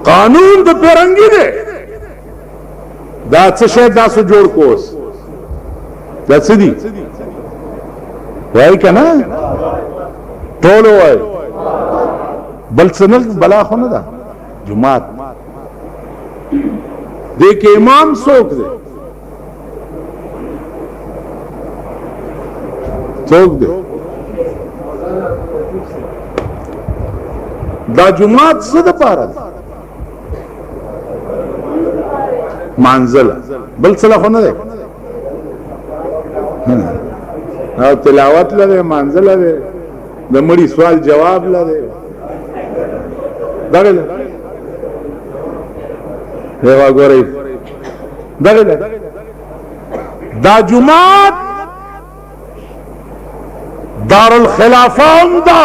قانون د پیرنګي دی دا څه شی تاسو جوړ کوس دا څه دي وای کنه ټول وای بل څه نه بلا خو نه ده جمعات دې کې امام څوک دی څوک دی دا جمعات څه د پاره منزل بل څه خو نه دی او تلاوت لره منزل لره د مړي سوال جواب لره دغه دیوا ګورئ دغه دا جمعات دار الخلافه هم دا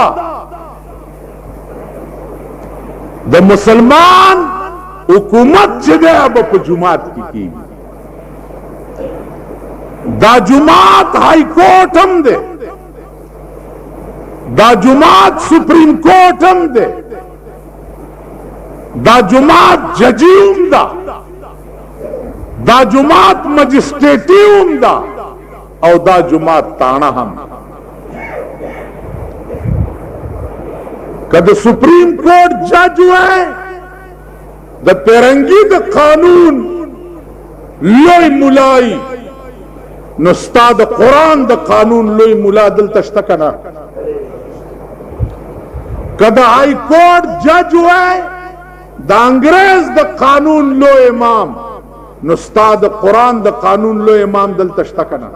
د مسلمان حکومت چې ده په جمعات کې کیږي دا جمعات ہائی کورٹ ہم دے دا جمعات سپریم کورٹ ہم دے دا جمعات ججی ہم دا جمعات مجسٹریٹی ہم او دا جمعات تانا ہم کد سپریم کورٹ جج ہوئے دا پیرنگی دا قانون لوی ملائی نو ستا د قرآن د قانون لوی ملا دلته شته کنه کدا ہائی کورٹ جج ہوئے د انګريز د قانون لو امام نو ستا د قرآن د قانون لو امام دلته شته کنه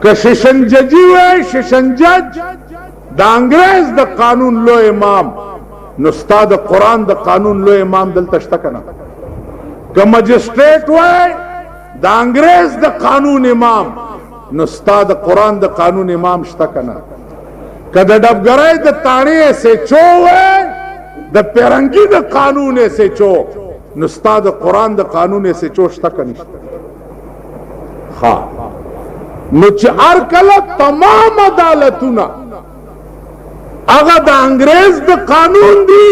که ششن ججی ہوئے ششن جج د انګريز د قانون لو امام نو ستا د قرآن د قانون لو امام دلته شته کنه که مجسٹریٹ ہوئے دا انګريز د قانون امام نو ستا د قرآن د قانون امام شته کنه کده ډبګړی د تاڼې سے چوه د پیرنګي د قانون سے چو نو ستا د قرآن د قانون سے چو شته کنه ها نو چې هر کله تمام عدالتونه هغه د انګريز د قانون دی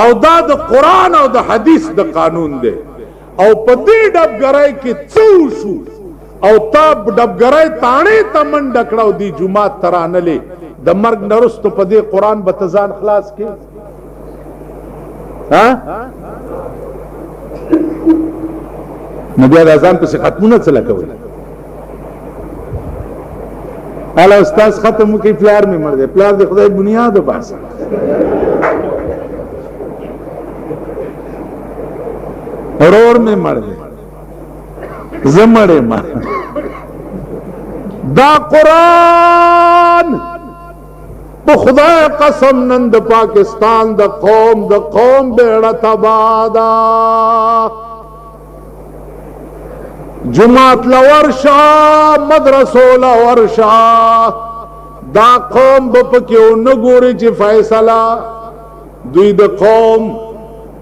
او دا د قرآن او د حدیث د قانون دی او پدې ډبګړی کې څو شو او تاب ډبګړی تاڼې تمن ډکړو دی جمعات ترانلې د مرګ نرستو پدې قرآن به تزان خلاص کې ها نو بیا د اذان پسې ختمونه څه لکوي اله استاد ختم وکي پلار مې مړ دی پلار د خدای بنیاد وباسه اور میں مر گئے زمڑے مر دا قرآن بخدا قسم نند پاکستان دا قوم بیڑا تبادا جماعت لورشا مدرسو لورشا دا قوم بپکیو نگوری چی فیصلہ دوی دا قوم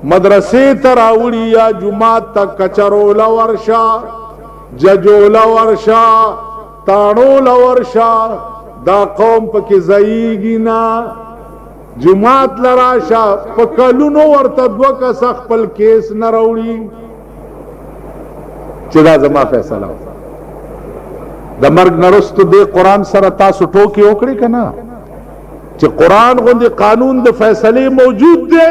مدرسے تراوڑی یا جماعت تا کچرولا ورشا ججولا ورشا تانولا ورشا دا قوم پکی زئیگی نا جماعت لراشا پکلونو ورطا دوکا سخ پل کیس نروڑی چدا زما فیصلہ دا مرگ نرستو دے قرآن سر تاسو ٹوکی اوکڑی کنا چی قرآن غندی قانون دا فیصلے موجود دے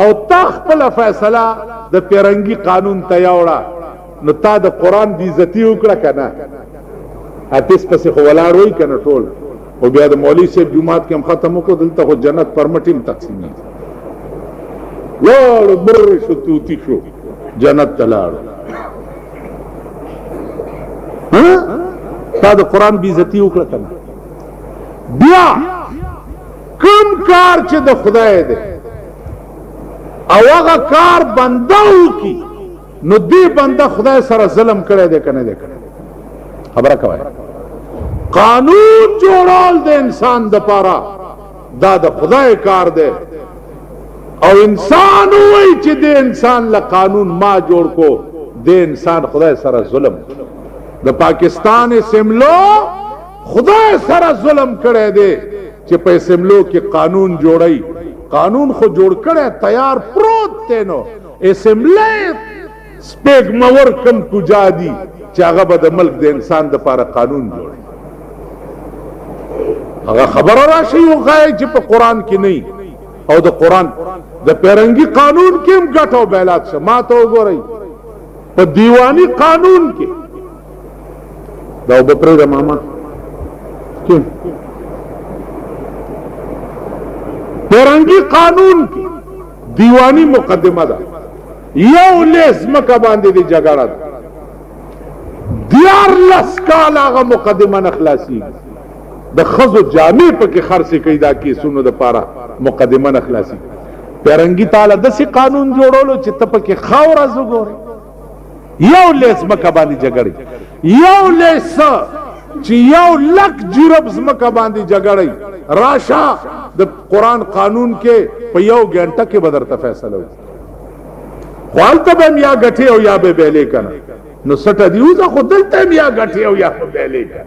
او تا خپل فیصله د پیرنګي قانون تیاوړه نو تا د قرآن دی عزتی وکړه کنه اتیس پسې خو ولاړ وای کنه ټول او بیا د مولوی صاحب جمعات کې هم ختم وکړو دلته خو جنت پرمټیم تقسیمي لاړ بر شو توتی شو جنت تلاړ ها تا د قرآن دی عزتی وکړه کنه بیا کوم کار چې د خدای دی او هغه کار بندو کی نو دی بنده خدای سره ظلم کړی دی کنه دی کنه خبره کوي قانون جوړول د انسان د پاره دا د خدای کار دی او انسان وای چې د انسان له قانون ما جوړ کو د انسان خدای سره ظلم د پاکستان اسمبلو خدای سره ظلم کړی دی چې په اسمبلو کې قانون جوړی قانون خو جوړ کړی تیار پروت دی نو اسمبلی سپیږمور کم کوجا دي چې هغه به د ملک د انسان دپاره قانون جوړ هغه خبره راشي وښایي چې په قرآن کې نه او د قرآن د پیرنګي قانون کې هم ګټ او بیلات شه ما ته وګورئ په دیوانی قانون کې دا به پرېږده ماما پیرنګي قانون کې دیوانی مقدمه ده یو لیس مکه باندې دی جګړه ده 14 کال هغه مقدمه نه خلاصېږي د ښځو جامې پکې خرڅې کوي دا کیسونو دپاره مقدمه نه خلاصېږي پیرنګي تعالی داسې قانون جوړولو چې ته پکې ښه ورځ وګورې یو لیس مکه باندې جګړې یو لیس چې 1,00,000 جرب ځمکه باندې جګړې راشه د قرآن قانون کې په 1 غنټه کې به درته فیصله وکړي خو هلته به هم یا ګټې او یا به بیلې که نه نو سټه دي اوسه خو دلته هم یا ګټې او یا به بیلې که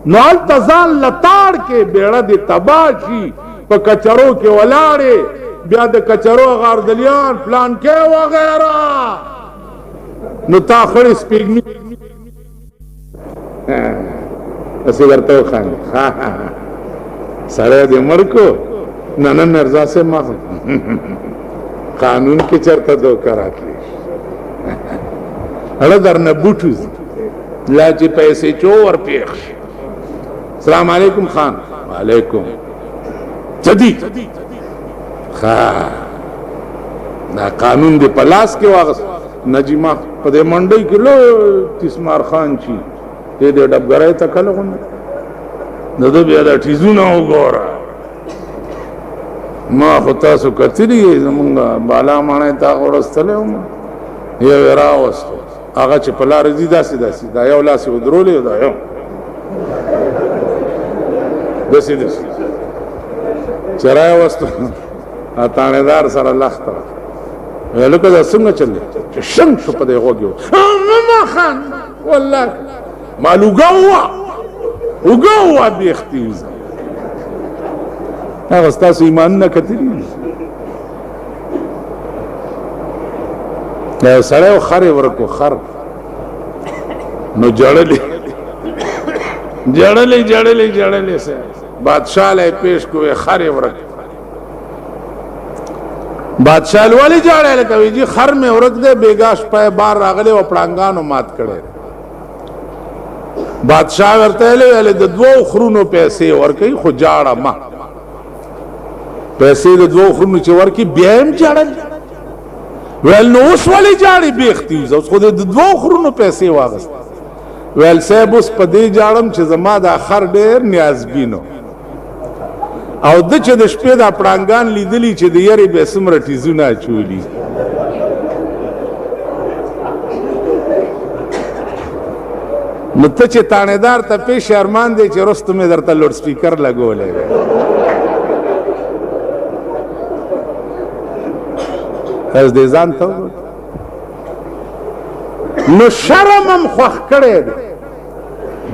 نو هلته ځان لتاړ کې بیړه دې تباه شي په کچرو کې ولاړې بیا د کچرو غاردلیان پلان کې وغیره نو تا خړې سپېږمي اسې درته وخاندې سړی دې مړ کو نه نه مرزا صاحب ما قانون کې چرته دوکه راتلی اړه درنه بوټو لا چې پیسې چو ور پیښ السلام علیکم خان وعلیکم جدید دا قانون دی په لاس کې واغس نجیمه په دې منډۍ کې لو تسمار خان چی دې ډبګرای ته کله غوند نو د بیا د ټیزونه وګوره ما خو تاسو کتلی زمونږ بالا ماڼۍ ته غوړستلی وم یو یې راوستو هغه چې په لاره ځي داسې داسې دا یو لاس یې ودرولی دا یو داسې داسې چې راوستو تانیدار سره لخته لکه دا څنګه چل دی چې شنګ شو په دې غوږ یې ماما خان والله مال اوږه وه اوږه وه بیختي هغه ستاسو ایمانونه کتلي یو سړی و خر یې ورکو خر نو جړلې جړلې جړلې جړلې سه بادشاہ له پیش کوې خر یې ورک بادشاہ ولې جړل کوي جی خر مې ورک دې بیګاش په بار راغله او پړنګانو مات کړي بادشاہ ورته له د دوو خرونو پیسې ورکي خو جاړه ما پیسې د دوو خرونو چې ورکی بیا هم جړل ویل نو اوس ولې جاړي بیختي اوس خو د دوو خرونو پیسې واغست ویل صاحب اوس په دې جاړم چې زما دا خر ډېر نیازبینو او د چې د شپې دا پړانګان لیدلی چې د یاري به څومره ټیزونه اچولي نو ته چې تانیدار ته پیش ارمان دی چې رستو مې درته لوډ سپیکر لګولی دی از دې ځان ته نو شرم هم خوښ کړی دی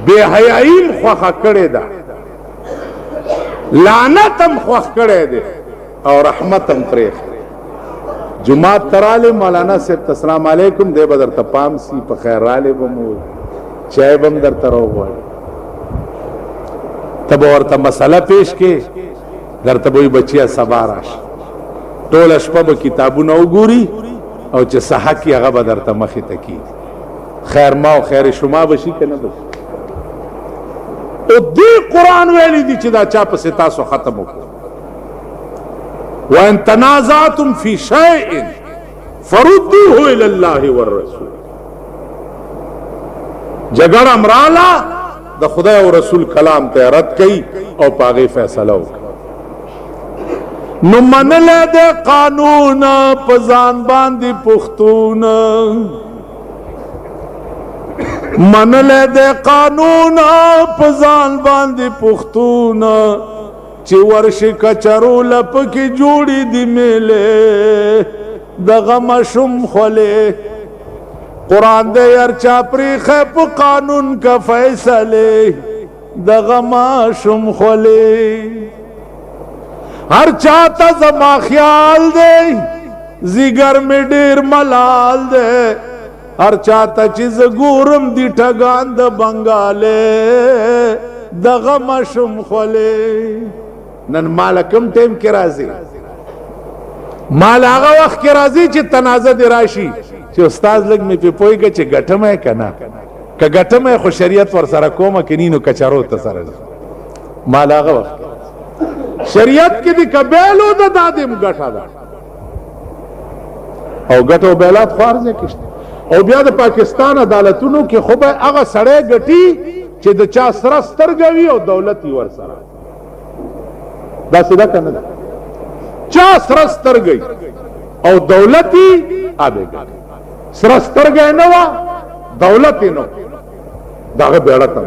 بې حیایي هم خوښه کړې ده لعنت هم خوښ کړی دی او رحمت هم پرېښی جماعت ته رالی مولانا صاحب ته السلام علیکم دی به درته پام سي په خیر رالی به مو چای به هم درته راوغواړي ته به ورته مسله پیش کې درته به وي بچیه سبا راشه ټوله شپه به کتابونه وګوري او چې څه حق یې هغه به درته مخې ته کېږي خیر ما او خیر شما به شي که نه به شي او دې قرآن ویلی دي چې دا چا پسې تاسو ختم وکړو وان تنازعتم فی شیء فردوه الی الله والرسول جګړه مراله د خدای او رسول کلام ته رد کړي او پاغي فیصله وکړي نو منله د قانون په ځان باندې پښتون منله د قانون په ځان باندې پښتون چې ورشي کچرو لپ کې جوړې دي میلې دغه مشم خولې قرآن دې هر چا پرېښی په قانون کا فیصلې دغه مشم خولې हर चाहता जमा ख्याल दे जिगर में डेर मलाल दे हर चाहता चीज गोरम दी ठगान द बंगाले दगमशुम खोले नन माल कम टाइम के राजी माल आगा वक्त के राजी ची तनाज़ा दे राशि ची उस्ताद लग में पे पोई चे गठम है कना का गठम है खो शरीयत वर सारा कोमा के नीनो कचारो तसारा माल आगा वक्त शरीयत की दी कबेलो दा दादिम गठा दा او गठो बेलात ख्वार जे किश्त او بیا د پاکستان عدالتونو کې خو به هغه سړی ګټي چې د چا سره سترګوي او دولت ور سره دا څه ده کنه چا سره سترګي او دولت آبه سره سترګي نه وا دولت نه داغه بیړه تا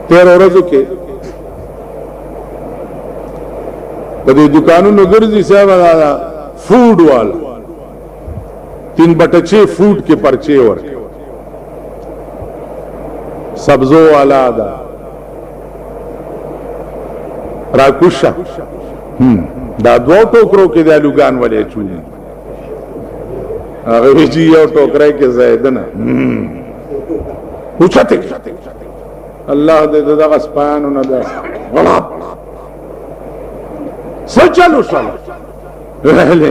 تیر ورځو کې په دې دکانونو ګرځي صاحب फूड वाला 3/6 फूड के पर्चे और सब्जों वाला आदा राकुशा दा 2 टोकरों के दालुगान वाले चूने अरे जी और टोकरे के जायद ना पूछते अल्लाह दे दे दा स्पान न दा वला सचलो साला रहले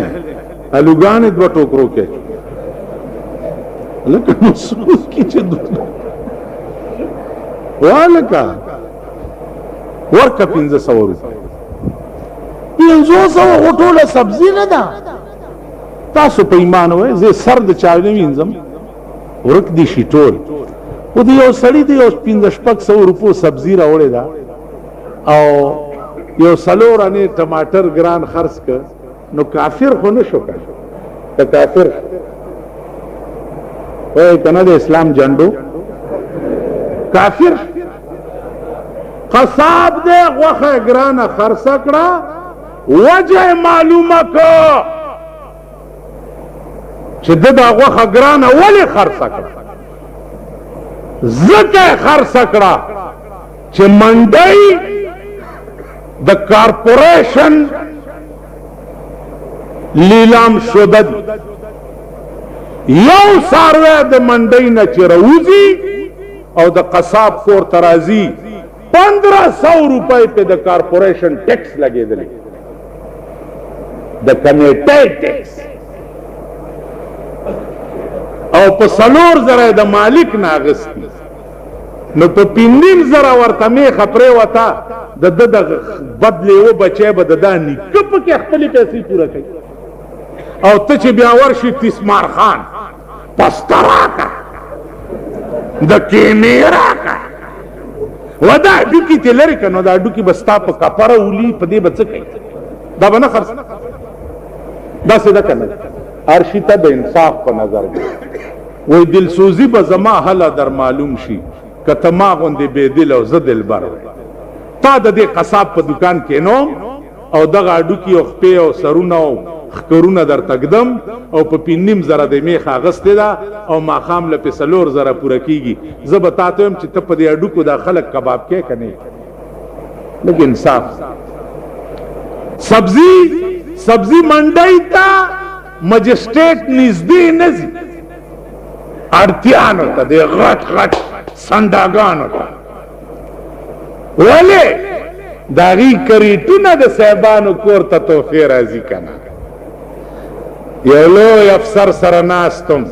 अलुगान 2 टोकरों के लेकिन महसूस कीजिए वालका वर्क 500 रुपये 500 होटोला सब्जी न दा तासु पे ईमान हुए जे सर्द चावने विंजम वर्क दी शिटोल वो दी यो सड़ी दी यो 500 रुपये सब्जी रावड़े दा औ यो सलोर अने टमाटर ग्रान खर्च कर नो काफिर होने शोका तो काफिर कना दे इस्लाम झंडो काफिर कसाब दे वखे ग्राना खरसकड़ा वजह मालूम को शिद्दत वखे ग्राना वली खरसकड़ा जके खरसकड़ा चे मंडई द कारपोरेशन लीलाम शुदद यौ सारवे द मंडई न चिरऊजी और द कसाब कोर तराजी 1500 रुपए पे द कारपोरेशन टैक्स लगे दिले द कनेक्टेड टैक्स और पसलोर जरा द मालिक नागस्ती नो पे पिंदिम जरा वर्तमे खपरे वता द बदले वो बचे बददानी कब के खपली पैसे पूरा कई और तच ब्यावर्षी तिस्मार खान पस्तरा का द केमेरा का वदा डुकी तेलरी का नो दा डुकी बस्ता प कपरा उली पदे बच कई दा बना खर्च दा सीधा करना अर्शिता द इंसाफ पर नजर वो दिलसोजी बजमा हला दर मालूम शी कतमा गोंदे बेदिल और जदिल बर ता दे कसाब पर दुकान के नो और दगा डुकी और पे और सरुना करुना दर तकदम और पिन्निम जरा दे में खागस्ते दा और माखाम लपे सलोर जरा पूरा कीगी जब बताते हम चित्त पदे अडू को दा खलक कबाब के कने लेकिन साफ सब्जी मंडई ता मजिस्ट्रेट निजदी नजी अड़तियान होता दे घट संडागान होता वाले दागी करी तू ना दे सहबान कोर तो फिर राजी कना येलो अफसर सरनास तुम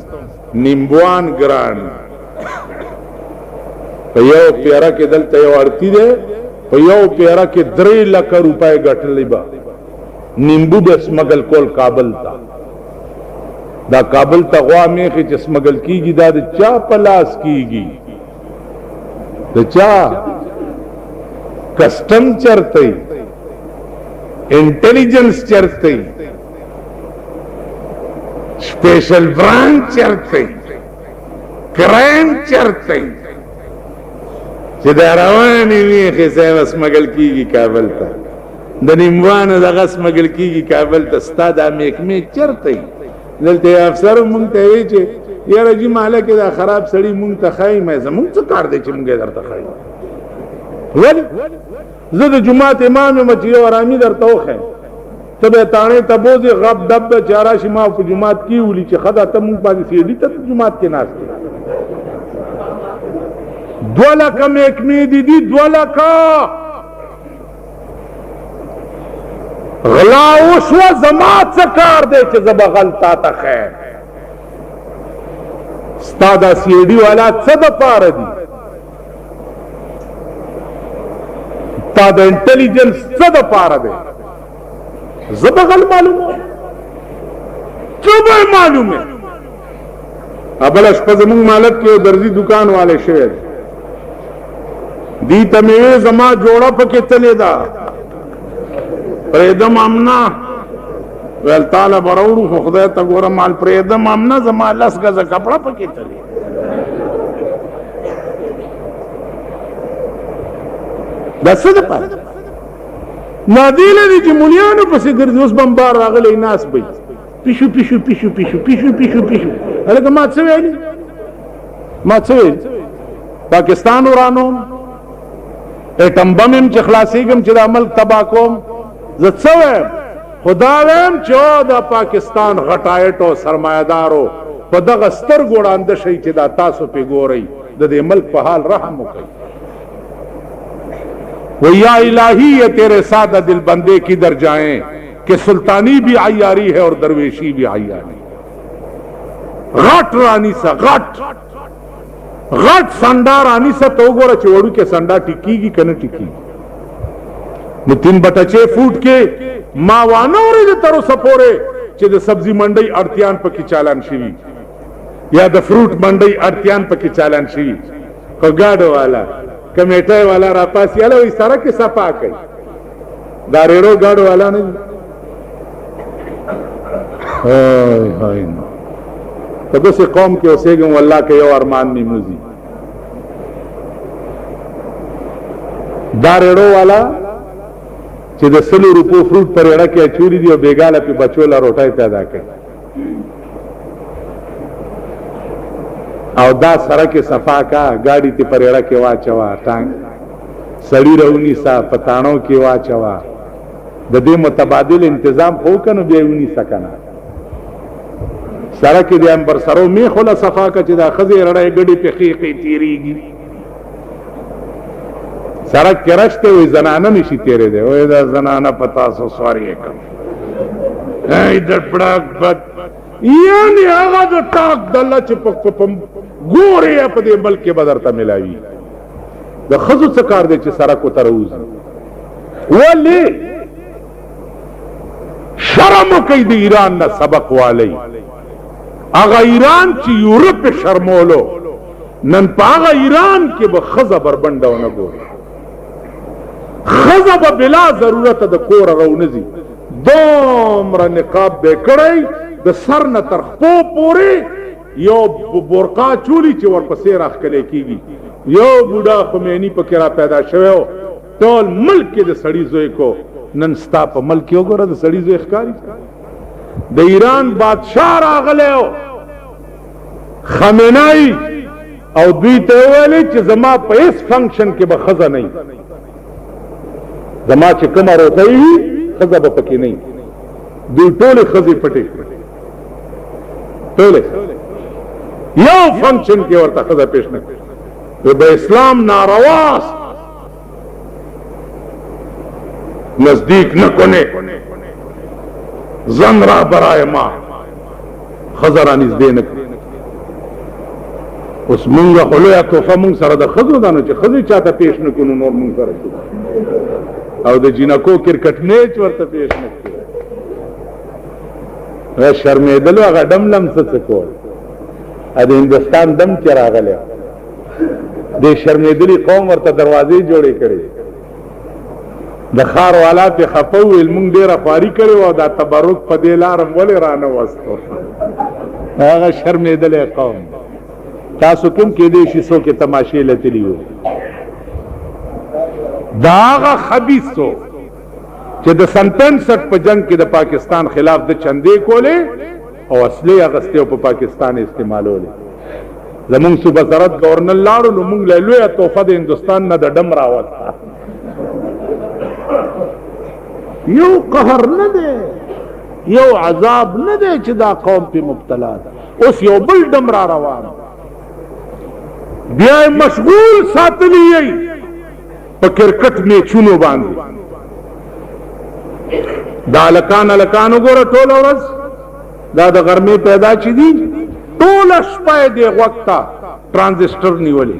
निम्बुआन ग्रान पयो प्यारा के दल तय अड़ती दे पयो प्यारा के 3 लाख रुपए गठली बा नींबू बे स्मगल कोल काबल था दा काबल तगवा में के स्मगल कीगी दा चा पलास कीगी द चा कस्टम चरते इंटेलिजेंस चरते स्पेशल ब्रांच चरते क्राइम चरते रवानी में के स्मगल कीगी काबल था द निम्बान दगा स्मगल कीगी काबल था स्तादा में चरते दलते अफसर मुंगते चे यार जी माला के दा खराब सड़ी मुंग तखाई मैं मुंग से काट दे चे मुंगे दर तखाई زه د جمعات امام یم چې یو ارامي درته وښیم ته به تاڼې ته بوځې غب ډب به چې راشي ما په جمعات کې ولي چې ښه ده ته مونږ باندې سیډي ته جمعات کې ناست دی 2 لکه محکمې دي 2 لکه غلا وشوه زما څه کار دی چې زه به غل تا ته خیر ستا دا سیډي والا څه دپاره دي تا د انټیلیجنس څه دپاره دی زه به غل معلومه څه به معلومه بله شپه زمونږ مالت کې یو درزي دکان والی شوی دی دی ته مې وې زما جوړه پکې تلې ده پرېږدم امنا ویل تاله به راوړو خو خدای ته ګوره مال پرېږدم امنا زما 10 ګزه کپړه پکې تلې دا څه دپاره نادی لري چې ملیانو پسې ګرځي اوس بمبار راغلی ناس بی پیشو پیشو پیشو پیشو پیشو پیشو پیشو هلکه ما څه ویلي ما څه ویلي پاکستان ورانو ایټم بم یم چې خلاصېږم چې دا ملک تباه کوم زه څه ویم خدا ویم چې د پاکستان غټایټو سرمایهدارو په دغه سترګو ړانده شئ چې دا تاسو پې ګورئ د دې ملک په حال رحم وکئ وہ یا الہی یہ تیرے سادہ دل بندے کدھر جائیں کہ سلطانی بھی عیاری ہے اور درویشی بھی عیاری غٹ رانی سا غٹ سنڈا رانی سا تو گورا چوڑو کے سنڈا ٹکی گی کنے ٹکی نو 3/6 فوٹ کے ماوانو رہے ترو سپورے چے دے سبزی منڈی ارتیان پکی چالان شوی یا دے فروٹ منڈی ارتیان پکی چالان شوی کو گاڑو والا کمیٹے والا راپاسی والا وہی سارا کے صفا کئی داریرو گاڑو والا نہیں تو دوسرے قوم کے اسے گئے واللہ کے یو ارمان میں موزی داریرو والا چی دے 100 روپو فروٹ پر اڑا کے چوری دی اور بیگالا پی بچولا روٹائی پیدا کئی او دا سرک صفا کا گاڑی تی پریڑا کے واچوا ٹانگ سڑی رونی سا پتانوں کے واچوا دا دے متبادل انتظام ہو کنو بیونی سکنا سرک دے امبر سرو می خلا صفا کا چی دا خزی رڑای گڑی پی خیقی تیری گی سرک کے رشتے ہوئی زنانا نشی تیرے دے اوہ دا زنانا پتا سو سواری کم ادھر پڑاک بد یعنی آغا دا ٹاک دلہ چپک پپم گوری اپا دے ملک کے بدرتا ملاوی دا خزو سکار دے چی سرکو تروز ولی شرمو کئی دے ایران نا سبق والی آغا ایران چی یورپ شرمولو نن پا آغا ایران کے بخزا بربندو نگو خزا با بلا ضرورت دا کور رو نزی دومرا نقاب بے کڑائی دا سر نا ترخپو پوری یو برقا چولی چی ورپسی راخ کلے کی گی یو بودا خمینی پا کرا پیدا شوئے ہو تول ملک کے دا سڑی زوئے کو ننستا پا ملک کیوں گو رہا دا سڑی زوئے اخکاری دا ایران بادشاہ راغلے ہو خمینائی او دوی تیوالے چی زما پا اس فنکشن کے بخزا نہیں زما چی کما روتائی خزا با پکی نہیں دوی ٹولے خزی پٹے ٹولے یو فنکشن کی ورطا خدا پیش نکے با اسلام نارواس نزدیک نکنے زن را برائے ماں خزرانیز دے نکنے اس منگا خلویا توفا منگ سر دا خزر دانو چے خزر چاہتا پیش نکنو نور منگ سر او دا جنکو کرکٹ نیچ ورطا پیش نکنے شرمیدلو اگا ڈم لم سسکو اد ہندوستان دم چرا غلے دے شرمیدلی قوم ورطا دروازے جوڑے کرے دا خار والا پہ خفو علمون دیر افاری کرے و دا تبرک پا دیلارم ولی رانا وستو آغا شرمیدلی قوم تاسو کم کے دے شیسو کے تماشے لتلی ہو دا آغا خبیثو کہ دا سن 65 پا جنگ کے دا پاکستان خلاف دا چندے کولے او اصلی اغسطے پا پاکستان استعمالو لے زمونگ صوبہ سرد گورنر لارو نو مونگ لیلویا توفہ دا ہندوستان نا دا ڈم راوستا یو قهر نه دی یو عذاب نه دی چې دا قوم په مبتلا ده اوس یو بل ډم را روان بیا مشغول ساتلی یې په کرکټ میچونو باندې دا لکان وګوره ټول ورځ دا د غرمې پیدا چي دي ټول شپه دی وخت ټرانزسټر نیولې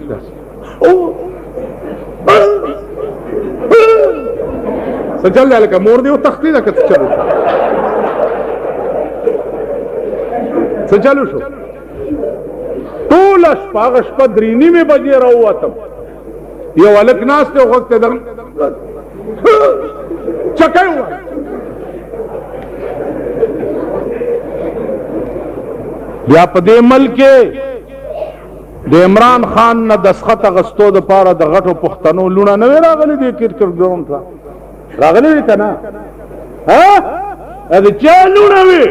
سجل لك مور دي وتخطيطك تشرب سجلو شو طول شپه درینی میں بجے راوتم یو الک ناس ته وخت در چکای و بیا په دې ملک د عمران خان نه دسخط غستو د پاره د غټو پښتنو لونه نه راغلي د کرکټ ګراوند ته راغلي دي کنه ها دا چا لونه وي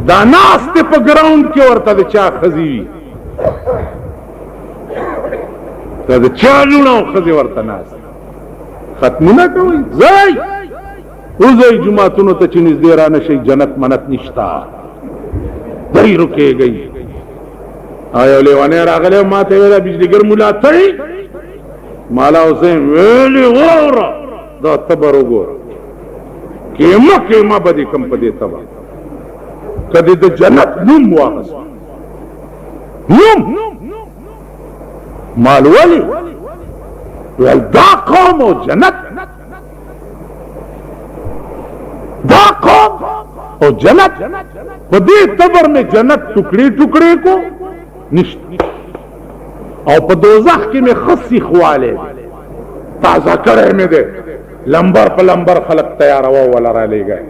دا ناس ته په ګراوند کې ورته د چا خزي وي دا چا لونه خزي ورته ناس ختمونه کوي زای وزای جمعتونو ته چې نږدې را نشي جنت منت نشتا دای رکے گئی آیا لیوانه راغله ما ته ویلا بجلیګر مولا ته مالا حسین ویلی وره دا تبر وګور کیما بدی کم پدې تبا کدی د جنت نوم واغس نوم مال ولی ول دا قوم او جنت دا قوم او جنت پدې تبر میں جنت ټوکړي ټوکړي کو نشت او په دوزخ کې میں خصی خواله تازه کړه مې ده لمبر په لمبر خلق تیار و ولا را لګای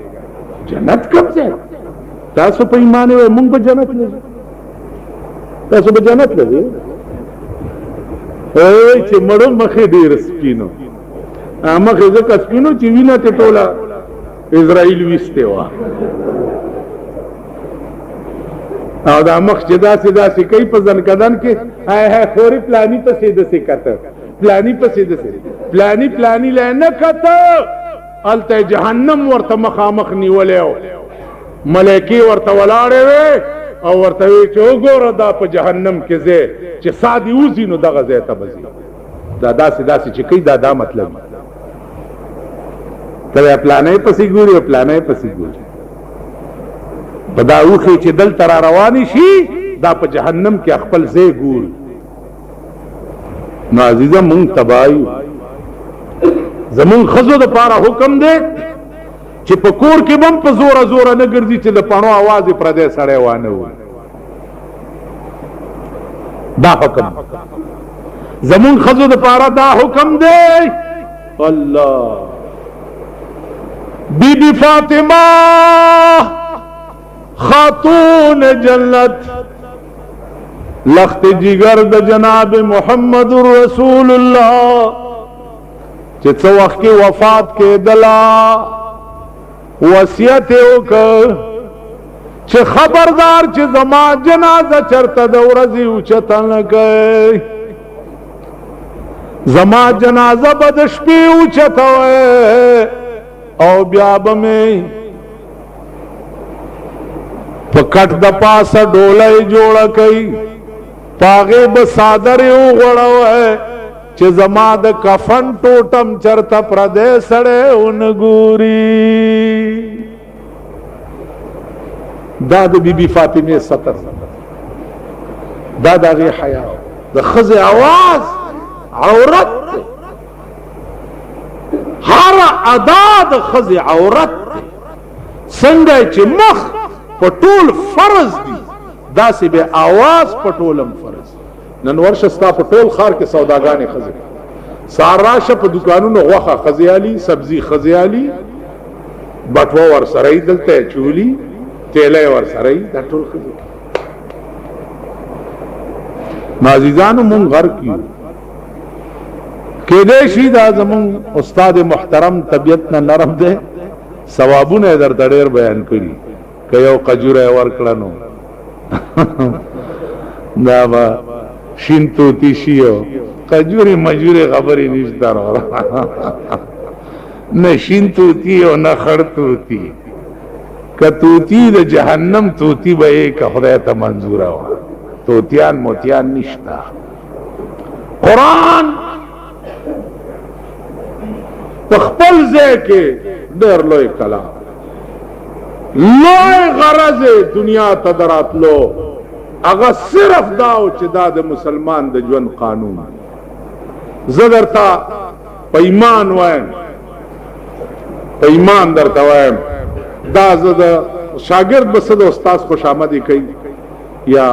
جنت کب ځای تاسو په ایمان وي مونږ په جنت نه تاسو په جنت نه دي اے چې مړ مخې ډیر سپینو مخې ځکه سپینو چې وینه ته ټوله اسرائیل وسته وا او دا مخ چې داسې کوي په ځنکدن کې هاي خوري پلاني په سیده سي کته پلاني په سیده سي پلاني لنه کته الته جهنم ورته مخامخ نیولې ملائکی ورته ولاړې وي او ورته وی چې وګوره دا په جهنم کې زه چې سادي وزي نو دغه زه ته بزي دا داسې چې کوي دا مطلب ته پلاني په سي ګوري پلاني په سي ګوري پدا اوخی چې دل تر رواني شي دا په جهنم کې خپل ځای ګور نو عزیزه مونږ تبایو زمون خزو د پاره حکم دی چې په کور کې بم په زور نه ګرځي چې د پانو आवाज پر دې سړی وانه و دا حکم زمون خزو د پاره دا حکم دی الله بی بی فاطمه خاتون جنت لخت جگر د جناب محمد رسول الله چې څو وخت کې وفات کې دلا وصیت وکړ چې خبردار چې زما جنازه چرته د ورځې اوچته نه کوي زما جنازه به د شپې اوچته او بیا به مې پکټ د پاسه ډولای جوړ کړي پاغه به صادره وغړوي چې زما د کفن ټوټم چرته پردې سړې اونګوري دا د بیبي فاطمه ستر دا دغه حیا د خزه आवाज عورت هر ادا د خزه عورت څنګه چې مخ پټول فرض دي داسې به आवाज پټولم فرض نن ورشه ستا پټول خار کې سوداګانې خزه ساراشه په دکانونو غوخه خزيالي سبزي خزيالي بټو ور سره دلته چولي تیلې ور سره دا ټول خزه معززانو مون غر کیو کې دې شي دا زمون استاد محترم طبيعت نه نرم ده ثوابونه در ډېر بیان کړي کيو قجوره ورکړنو دا با شینتو تیشیو قجوري مجوري خبري نشته न शीन तोती और न खड़ तोती का तोती द जहन्नम तोती बे का खुदा ता मंजूरा हो तोतियान मोतियान निश्ता कुरान तख्पल जे के डर लोय कला लोय गरज दुनिया तदरात लो अगर सिर्फ दाओ चिदाद मुसलमान द जवन कानून जदरता पैमान वैम पैमान दरता वैम दा जद शागिर्द बसद उस्ताद खुश आमदी कई या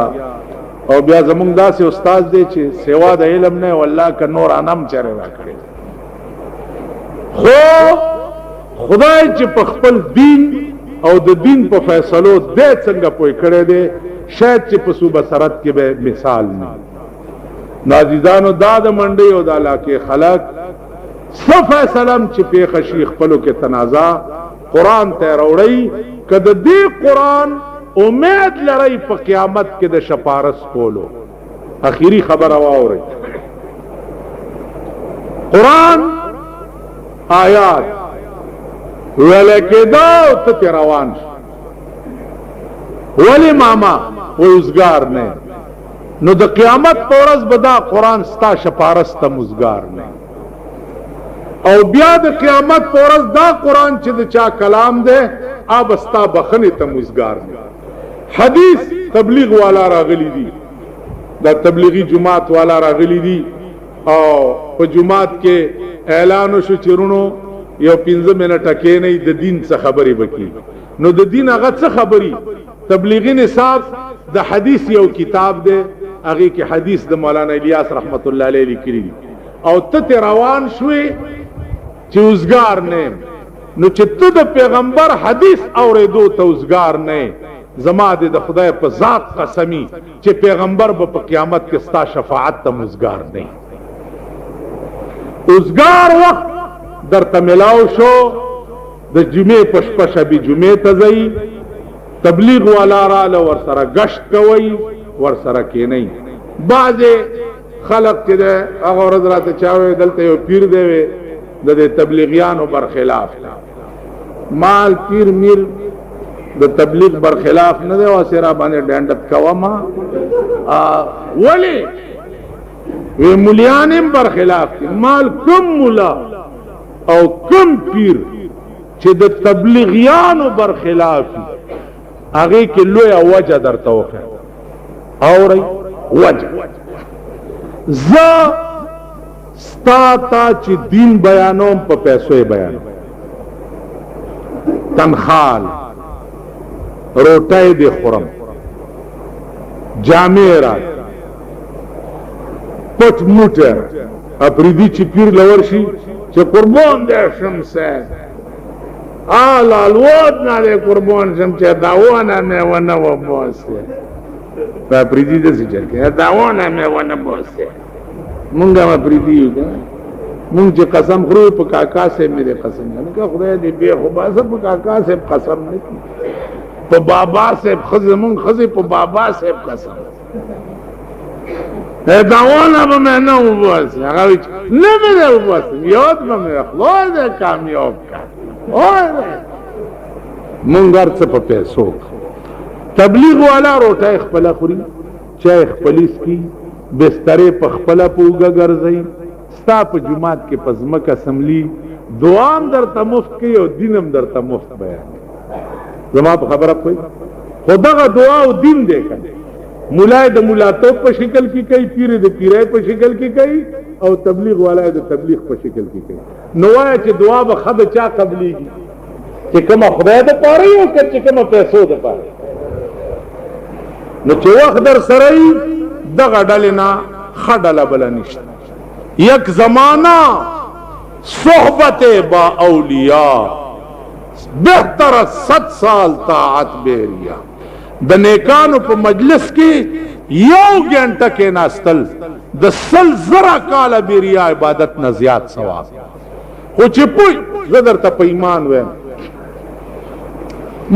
और बिया जमुंगदा से उस्ताद दे चे सेवा द इल्म ने अल्लाह का नूर आनम चरे वा करे खो खुदाई चे पखपल दीन और द दीन पर फैसलो दे संगा पोई करे दे शायद चे पसू बसरत के बे मिसाल में नाजिदानो दाद मंडी और दाला के खलक सब फैसलम चिपे खशीख पलो के तनाजा कुरान तैरोड़ई कद दी कुरान उम्मीद लड़ई पर क़यामत के द शपारस कोलो आखिरी खबर हवा हो रही कुरान आयात वेले के दो तो तेरावान वली मामा वो उजगार ने नो द क़यामत पोरस बदा कुरान स्ता शपारस तम उजगार ने और बिया द क़यामत पोरस दा कुरान चिद चा कलाम दे अब स्ता बखनी तम उजगार ने हदीस तबलीग वाला रागली दी दा तबलीगी जुमात वाला रागली दी और जुमात के ऐलान शु चिरुनो यो 15 मिनट के नहीं द दीन से खबरी बकी नो द दीन अगत से खबरी तबलीगी निसाब द हदीस यो किताब दे आगे के हदीस द मौलाना इलियास रहमतुल्लाह अलैहि लिखी और ते रवान शुए चूजगार ने नो चित्तु द पैगंबर हदीस और दो तौजगार ने जमा दे द खुदा पर जात कसमी चे पैगंबर ब क़यामत के स्ता शफाअत तम उजगार ने उजगार वक्त दर तमिलाओ शो द जुमे पशपश अभी जुमे तजई तबलीग वाला राल वर सरा गश्त कवई वर सरा के नहीं बाजे खलक के दे अगर हजरत चावे दलते पीर देवे दे तबलीगियान बरखिलाफ माल पीर मीर द तबलीग बरखिलाफ न दे और सिरा बाने डंडत कवमा वली वे मुलियानिम बरखिलाफ माल कम मुला और कम पीर चे द तबलीगियान बरखिलाफ आगे के लोया वजह दर तवक़ और वजह स्ता ची दीन बयानों पर पैसों बयानों तनखाल रोटाए दे खुरम जामेरा पच मुटर अप्रीदी ची पीर लवर्शी चे कुर्बान दे शमसे लालवत ना दे कुर्बान शमचे दावाना में वन वो बोसे अप्रीदी जैसी चल दावाना में वन बोसे मुंगा में प्रीति मुंग जो कसम खरू पर काका से मेरे कसम मैंने कहा खुदा ने बेखुबा सब काका से कसम नहीं तो बाबा से खज मुंग खजे पर बाबा से कसम दावाना पर मैं ना उपवास न मेरे उपवास याद में मेरा खलोर दे कामयाब का और मुंगर से पर पैसों तबलीग वाला रोटा इखपला खुरी चाहे इखपलीस की बिस्तरे पखपला पूगा गर्जई स्ताप जुमात के पजमक असम्बली दुआम दर तमुफ्त की और दीनम दर तमुफ्त बयान जमा पर खबर कोई खुदा का दुआ और दीन देखा मुलाए द मुलातो पर शिकल की कई पीरे द पीरे पर शिकल की कई और तबलीग वाला द तबलीग पर शिकल की कई नवाए चे दुआ बखद चा कबलीगी कि कमा खुदा द पा रही हो कि कमा पैसों द पा रही न चौक दर सरई दगा डालेना खडला बला निश्ता एक जमाना सोहबत बा औलिया बेहतर 7 साल ताअत बेरिया दनेकान पर मजलिस की यो घंटा के नास्तल दसल जरा काला बेरिया इबादत न ज्याद सवाब कुछ पुई गदर तप ईमान वे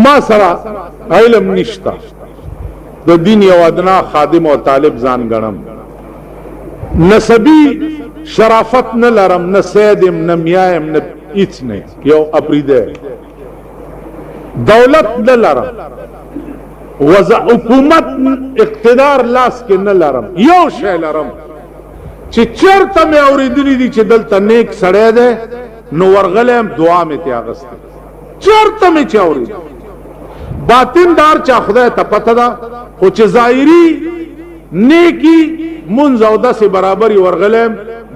मा सरा इल्म निश्ता तो दीन यवादना खादिम और तालिब जान गणम नसबी शराफत न लरम न सैदिम न मियाम न هیڅ نه یو اپریده دولت نه لرم حکومت اقتدار لاس کې نه لرم یو شی لرم چې چرته مې اورېدلی دي چې دلته نیک سړی دی نو ورغلی دعا مې ترې اخیستې چرته مې چې اورېدلی باطن دار چا خدای ته پته ده خو چې ظاهري نیکی منځ او داسې برابري ورغلی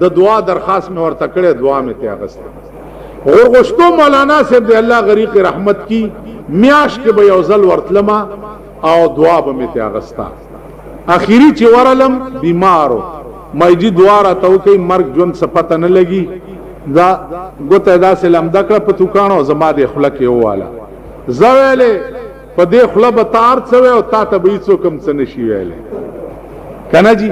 د دعا درخواست مې ورته کړی دعا مې ترې اخیستې غورغوشتو مولانا صاحب دی الله غریق رحمت کی میاشت کې به یو ځل ورتلمه او دعا به مې ترې اخیسته اخري چې ورلم بیمارو مایجی دعا راته وکړئ مرګ ژوند څه پته نه لګي دا ګوته داسې لمده کړه په توکاڼو زما دې خوله کې وواله زه ویلې په دې خوله به تا هر څه وی او تا ته به هېڅوک هم څه نه شي ویلی که نه جي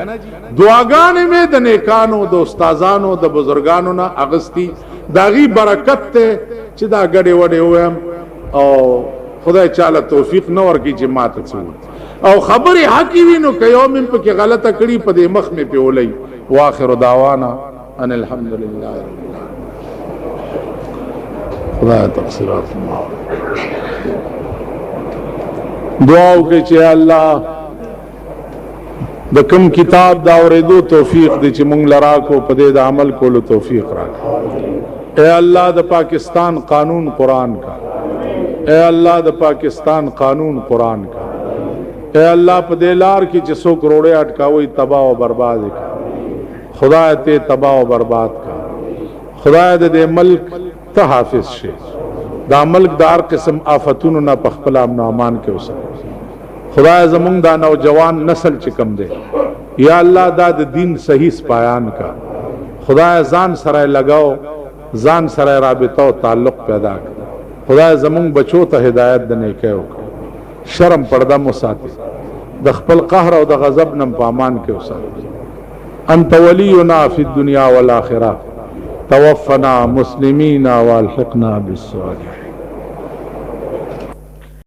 دعاګانې مې د نیکانو د استادانو د بزرګانو نه اخیستي د هغې برکت دی چې دا ګډې وډې ووایم او خدای چاله توفیق نه ورکړي چې ما ته څه او خبرې حقې وي نو که یو مې پکې غلطه کړي په دې مخ مې پې ولئ واخر دعوانا ان الحمدلله خدای تقصیرات دعا وکړئ چې الله د کوم کتاب دا اورېدو توفیق دی چې مونږ لراکو په دې د عمل کولو توفیق راکړي اے الله د پاکستان قانون قرآن کا اے اللہ د پاکستان قانون قرآن کا اے اللہ په دې لار کې چې څوک روړې اٹکاوي تباہ او برباد کا خدای ته تباہ او برباد کا خدای دې ملک ته حافظ شي دا ملک دار قسم آفتونو نه په خپل امن او امان کې اوسه خدای زمونږ دا نوجوان نسل چې کم دی یا الله دا د دین صحیح سپایان کا خدای ځان سره لگاو ځان سره رابطه او تعلق پیدا کړ خدای زمونږ بچو ته هدایت د نیکۍ وکړه شرم پرده مو ساتي د خپل قهر او د غضب نه په امان کې اوسه انت ولینا فی الدنیا والآخرة توفنا مسلمین والحقنا بالصالحین